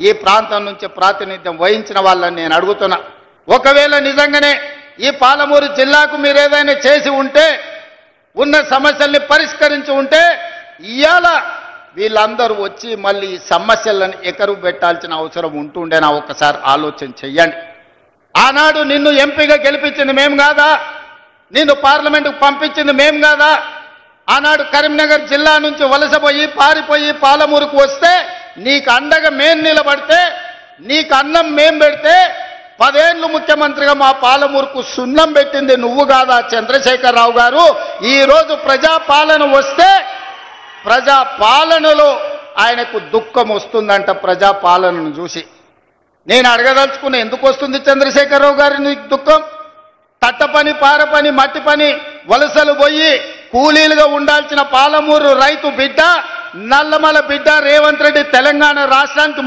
ఈ ప్రాంతం నుంచి ప్రాతినిధ్యం వహించిన వాళ్ళని నేను అడుగుతున్నా, ఒకవేళ నిజంగానే ఈ పాలమూరు జిల్లాకు మీరు ఏదైనా చేసి ఉంటే, ఉన్న సమస్యల్ని పరిష్కరించి ఉంటే, ఇవాళ వీళ్ళందరూ వచ్చి మళ్ళీ ఈ సమస్యలను ఎకరువు పెట్టాల్సిన అవసరం ఉంటుండేనా? ఒక్కసారి ఆలోచన చెయ్యండి. ఆనాడు నిన్ను ఎంపీగా గెలిపించింది మేం కాదా? నిన్ను పార్లమెంటుకు పంపించింది మేం కాదా? ఆనాడు కరీంనగర్ జిల్లా నుంచి వలసపోయి పారిపోయి పాలమూరుకు వస్తే నీకు అండగా మేం నిలబడితే, నీకు అన్నం మేం పెడితే 10 ఏళ్ళు ముఖ్యమంత్రిగా మా పాలమూరుకు సున్నం పెట్టింది నువ్వు కాదా చంద్రశేఖరరావు గారు? ఈరోజు ప్రజాపాలన వస్తే ప్రజాపాలనలో ఆయనకు దుఃఖం వస్తుందంట. ప్రజాపాలనను చూసి నేను అడగదలుచుకున్న, ఎందుకు వస్తుంది చంద్రశేఖరరావు గారి నీకు దుఃఖం? తట్ట పని, పార పని, మట్టి పని వలసలు పోయి కూలీలుగా ఉండాల్సిన పాలమూరు రైతు బిడ్డ, నల్లమల బిడ్డ రేవంత్ రెడ్డి తెలంగాణ రాష్ట్రానికి